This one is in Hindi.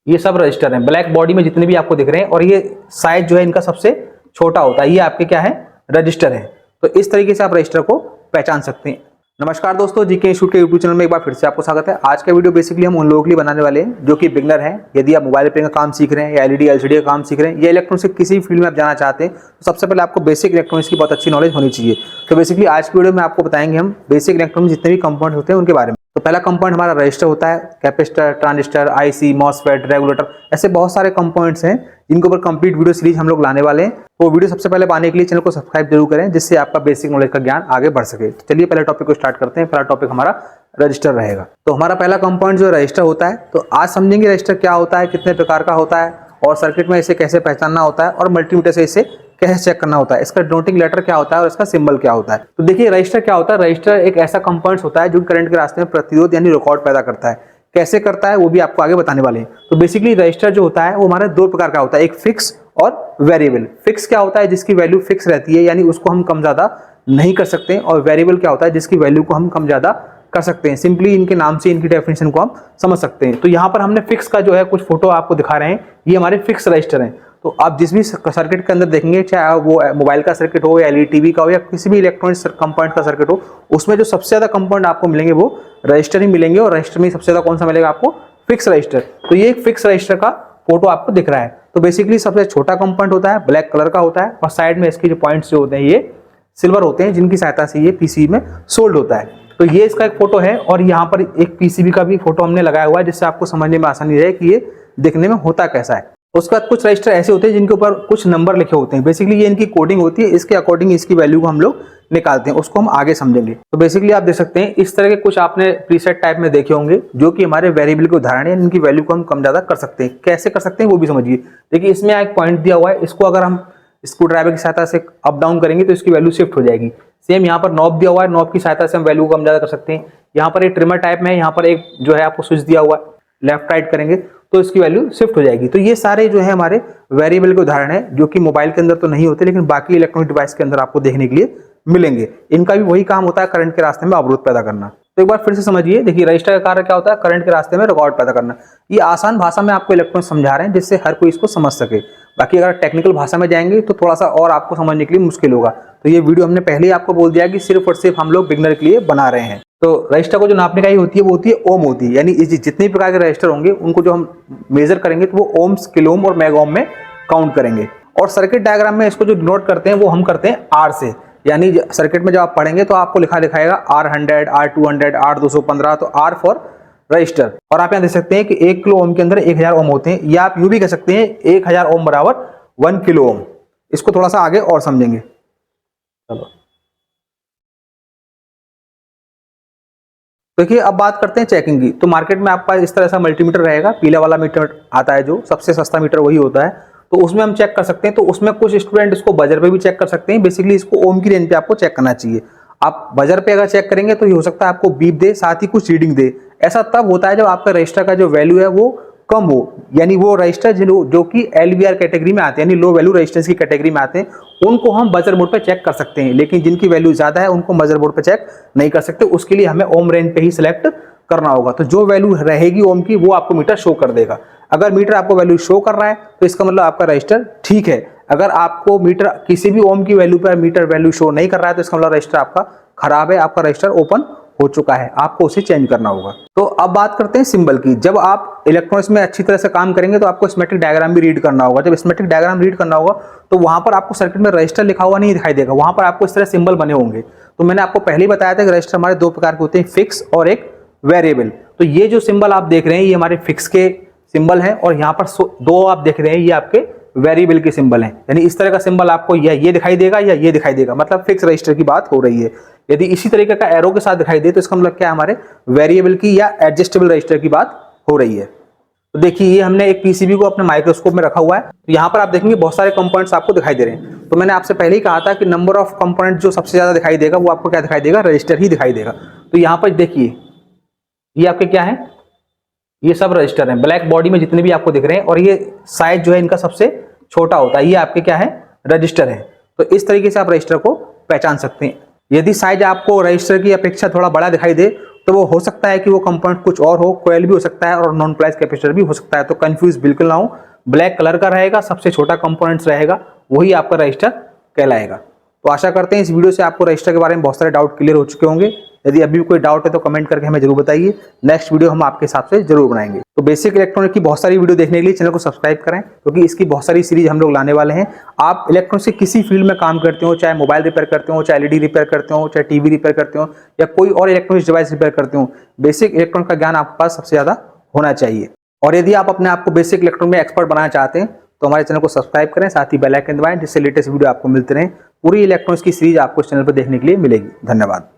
ये सब रजिस्टर हैं, ब्लैक बॉडी में जितने भी आपको दिख रहे हैं, और ये साइज जो है इनका सबसे छोटा होता है, ये आपके क्या है, रजिस्टर है। तो इस तरीके से आप रजिस्टर को पहचान सकते हैं। नमस्कार दोस्तों, जीके इंस्टीट्यूट के यूट्यूब चैनल में एक बार फिर से आपको स्वागत है। आज का वीडियो बेसिकली हम उन लोगों के लिए बनाने वाले हैं जो कि बिगनर हैं। यदि आप मोबाइल रिपेयरिंग का काम सीख रहे हैं या एलईडी एलसीडी का काम सीख रहे हैं या इलेक्ट्रॉनिक्स के किसी भी फील्ड में आप जाना चाहते हैं, तो सबसे पहले आपको बेसिक इलेक्ट्रॉनिक्स की बहुत अच्छी नॉलेज होनी चाहिए। तो बेसिकली आज की वीडियो में आपको बताएंगे हम बेसिक इलेक्ट्रॉनिक्स जितने भी कंपोनेंट होते हैं उनके बारे में। तो पहला कंपोनेंट हमारा रजिस्टर होता है, capacitor, transistor, IC, MOSFET, regulator, ऐसे बहुत सारे कंपोनेंट्स हैं जिनके ऊपर कंप्लीट वीडियो सीरीज हम लोग लाने वाले हैं। तो वीडियो सबसे पहले पाने के लिए चैनल को सब्सक्राइब जरूर करें, जिससे आपका बेसिक नॉलेज का ज्ञान आगे बढ़ सके। तो चलिए पहले टॉपिक को स्टार्ट करते हैं। पहला टॉपिक हमारा रजिस्टर रहेगा। तो हमारा पहला कंपोनेंट जो रजिस्टर होता है, तो आज समझेंगे रजिस्टर क्या होता है, कितने प्रकार का होता है, और सर्किट में इसे कैसे पहचानना होता है, और मल्टीमीटर से इसे कैसे चेक करना होता है, इसका डिनोटिंग लेटर क्या होता है और इसका सिंबल क्या होता है। तो देखिए रजिस्टर क्या होता है। रजिस्टर एक ऐसा कंपोनेंट होता है जो करंट के रास्ते में प्रतिरोध यानी रिकॉर्ड पैदा करता है। कैसे करता है वो भी आपको आगे बताने वाले हैं। तो बेसिकली रजिस्टर जो होता है वो हमारे दो प्रकार का होता है, एक फिक्स और वेरिएबल। फिक्स क्या होता है, जिसकी वैल्यू फिक्स रहती है, यानी उसको हम कम ज्यादा नहीं कर सकते। और वेरिएबल क्या होता है, जिसकी वैल्यू को हम कम ज्यादा कर सकते हैं। सिंपली इनके नाम से इनकी डेफिनेशन को हम समझ सकते हैं। तो यहाँ पर हमने फिक्स का जो है कुछ फोटो आपको दिखा रहे हैं, ये हमारे फिक्स रजिस्टर हैं। तो आप जिस भी सर्किट के अंदर देखेंगे, चाहे वो मोबाइल का सर्किट हो या एलईडी टीवी का हो या किसी भी इलेक्ट्रॉनिक कंपोनेंट का सर्किट हो, उसमें जो सबसे ज्यादा कंपोनेंट आपको मिलेंगे वो रजिस्टर ही मिलेंगे। और रजिस्टर में सबसे ज्यादा कौन सा मिलेगा आपको, फिक्स रजिस्टर। तो ये एक फिक्स रजिस्टर का फोटो आपको दिख रहा है। तो बेसिकली सबसे छोटा कंपोनेंट होता है, ब्लैक कलर का होता है, और साइड में इसके जो पॉइंट्स जो होते हैं ये सिल्वर होते हैं, जिनकी सहायता से ये पीसीबी में सोल्ड होता है। तो ये इसका एक फोटो है, और यहाँ पर एक पीसीबी का भी फोटो हमने लगाया हुआ है, जिससे आपको समझने में आसानी रहे कि ये दिखने में होता कैसा है। उसके बाद कुछ रजिस्टर ऐसे होते हैं जिनके ऊपर कुछ नंबर लिखे होते हैं। बेसिकली ये इनकी कोडिंग होती है, इसके अकॉर्डिंग इसकी वैल्यू को हम लोग निकालते हैं, उसको हम आगे समझेंगे। तो बेसिकली आप देख सकते हैं इस तरह के कुछ आपने प्रीसेट टाइप में देखे होंगे, जो कि हमारे वेरिएबल के उदाहरण है। इनकी वैल्यू को हम कम ज्यादा कर सकते हैं। कैसे कर सकते हैं वो भी समझिए। देखिए इसमें एक पॉइंट दिया हुआ है, इसको अगर हम स्क्रू ड्राइवर की सहायता से अप डाउन करेंगे तो इसकी वैल्यू शिफ्ट हो जाएगी। सेम यहाँ पर नॉब दिया हुआ है, नॉब की सहायता से हम वैल्यू को कम ज्यादा कर सकते हैं। यहाँ पर एक ट्रिमर टाइप में है, यहाँ पर एक जो है आपको स्विच दिया हुआ है, लेफ्ट राइट करेंगे तो इसकी वैल्यू शिफ्ट हो जाएगी। तो ये सारे जो है हमारे वेरिएबल के उदाहरण है, जो कि मोबाइल के अंदर तो नहीं होते, लेकिन बाकी इलेक्ट्रॉनिक डिवाइस के अंदर आपको देखने के लिए मिलेंगे। इनका भी वही काम होता है, करंट के रास्ते में अवरोध पैदा करना। तो एक बार फिर से समझिए। देखिए रजिस्टर का कार्य क्या होता है, करंट के रास्ते में रिकॉर्ड पैदा करना। ये आसान भाषा में आपको इलेक्ट्रॉनिक्स समझा रहे हैं, जिससे हर कोई इसको समझ सके। बाकी अगर टेक्निकल भाषा में जाएंगे तो थोड़ा सा और आपको समझने के लिए मुश्किल होगा। तो ये वीडियो हमने पहले ही आपको बोल दिया कि सिर्फ और सिर्फ हम लोग बिगनर के लिए बना रहे हैं। तो रजिस्टर को जो नापने का ही होती है वो होती है ओम होती है, यानी जितने प्रकार के रजिस्टर होंगे उनको जो हम मेजर करेंगे तो वो ओम्स, किलो ओम और मेगा ओम में काउंट करेंगे। और सर्किट डायग्राम में इसको जो डिनोट करते हैं वो हम करते हैं आर से। यानी सर्किट में जब आप पढ़ेंगे तो आपको लिखा दिखाएगा R100, R200, R215, तो R फॉर रजिस्टर। और आप यहाँ देख सकते हैं कि 1 किलो ओम के अंदर 1000 ओम होते हैं, या आप यूं भी कह सकते हैं 1000 ओम बराबर 1 किलो ओम। इसको थोड़ा सा आगे और समझेंगे। चलो देखिए अब बात करते हैं चेकिंग की। तो मार्केट में आपका इस तरह सा मल्टीमीटर रहेगा, पीला वाला मीटर आता है, जो सबसे सस्ता मीटर वही होता है। तो उसमें हम चेक कर सकते हैं। तो उसमें कुछ स्टूडेंट इसको बजर पे भी चेक कर सकते हैं। बेसिकली इसको ओम की रेंज पे आपको चेक करना चाहिए। आप बजर पे अगर चेक करेंगे तो ये हो सकता है आपको बीप दे, साथ ही कुछ रीडिंग दे। ऐसा तब होता है जब आपका रजिस्टर का जो वैल्यू है वो कम हो, यानी वो रजिस्टर जो कि LVR कैटेगरी में आते हैं, यानी लो वैल्यू रजिस्टेंस की कैटेगरी में आते हैं, उनको हम बजर मोड पे चेक कर सकते हैं। लेकिन जिनकी वैल्यू ज्यादा है उनको बजर मोड पे चेक नहीं कर सकते। उसके लिए हमें ओम रेंज पे ही सिलेक्ट करना होगा। तो जो वैल्यू रहेगी ओम की वो आपको मीटर शो कर देगा। अगर मीटर आपको वैल्यू शो कर रहा है तो इसका मतलब आपका रजिस्टर ठीक है। अगर आपको मीटर किसी भी ओम की वैल्यू पर मीटर वैल्यू शो नहीं कर रहा है तो इसका मतलब रजिस्टर आपका खराब है, आपका रजिस्टर ओपन हो चुका है, आपको उसे चेंज करना होगा। तो अब बात करते हैं सिंबल की। जब आप इलेक्ट्रॉनिक्स में अच्छी तरह से काम करेंगे तो आपको स्कीमेटिक डायग्राम भी रीड करना होगा। जब स्कीमेटिक डायग्राम रीड करना होगा तो वहां पर आपको सर्किट में रजिस्टर लिखा हुआ नहीं दिखाई देगा, वहां पर आपको इस तरह सिंबल बने होंगे। तो मैंने आपको पहले ही बताया था कि रजिस्टर हमारे दो प्रकार के होते हैं, फिक्स और एक वेरिएबल। तो ये जो सिंबल आप देख रहे हैं ये हमारे फिक्स के सिंबल है, और यहाँ पर दो आप देख रहे हैं ये आपके वेरिएबल के सिंबल हैं। यानी इस तरह का सिंबल आपको ये दिखाई देगा या ये दिखाई देगा, मतलब फिक्स रजिस्टर की बात हो रही है। यदि इसी तरीके का एरो के साथ दिखाई दे तो इसका मतलब क्या है, हमारे वेरिएबल की या एडजस्टेबल रजिस्टर की बात हो रही है। तो देखिए ये हमने एक पीसीबी को अपने माइक्रोस्कोप में रखा हुआ है। तो यहाँ पर आप देखेंगे बहुत सारे कंपोनेंट्स आपको दिखाई दे रहे हैं। तो मैंने आपसे पहले ही कहा था कि नंबर ऑफ कंपोनेंट जो सबसे ज्यादा दिखाई देगा वो आपको क्या दिखाई देगा, रजिस्टर ही दिखाई देगा। तो यहाँ पर देखिए ये आपके क्या है, ये सब रजिस्टर हैं, ब्लैक बॉडी में जितने भी आपको दिख रहे हैं, और ये साइज जो है इनका सबसे छोटा होता है, ये आपके क्या है, रजिस्टर है। तो इस तरीके से आप रजिस्टर को पहचान सकते हैं। यदि साइज आपको रजिस्टर की अपेक्षा थोड़ा बड़ा दिखाई दे तो वो हो सकता है कि वो कंपोनेंट कुछ और हो, कोयल भी हो सकता है और नॉन पोलराइज्ड कैपेसिटर भी हो सकता है। तो कंफ्यूज बिल्कुल ना हो, ब्लैक कलर का रहेगा, सबसे छोटा कंपोनेंट्स रहेगा, वही आपका रजिस्टर कहलाएगा। तो आशा करते हैं इस वीडियो से आपको रजिस्टर के बारे में बहुत सारे डाउट क्लियर हो चुके होंगे। यदि अभी भी कोई डाउट है तो कमेंट करके हमें जरूर बताइए, नेक्स्ट वीडियो हम आपके हिसाब से जरूर बनाएंगे। तो बेसिक इलेक्ट्रॉनिक की बहुत सारी वीडियो देखने के लिए चैनल को सब्सक्राइब करें, क्योंकि इसकी बहुत सारी सीरीज हम लोग लाने वाले हैं। आप इलेक्ट्रॉनिक से किसी फील्ड में काम करते हो, चाहे मोबाइल रिपेयर करते हो, चाहे एलईडी रिपेयर करते हो, चाहे टीवी रिपेयर करते हो, या कोई और इलेक्ट्रॉनिक डिवाइस रिपेयर करते हो, बेसिक इलेक्ट्रॉनिक का ज्ञान आपके पास सबसे ज्यादा होना चाहिए। और यदि आप अपने आप को बेसिक इलेक्ट्रॉनिक में एक्सपर्ट बनाना चाहते हैं तो हमारे चैनल को सब्सक्राइब करें, साथ ही बेल आइकन दबाएं, जिससे लेटेस्ट वीडियो आपको मिलते रहें। पूरी इलेक्ट्रॉनिक्स की सीरीज आपको इस चैनल पर देखने के लिए मिलेगी। धन्यवाद।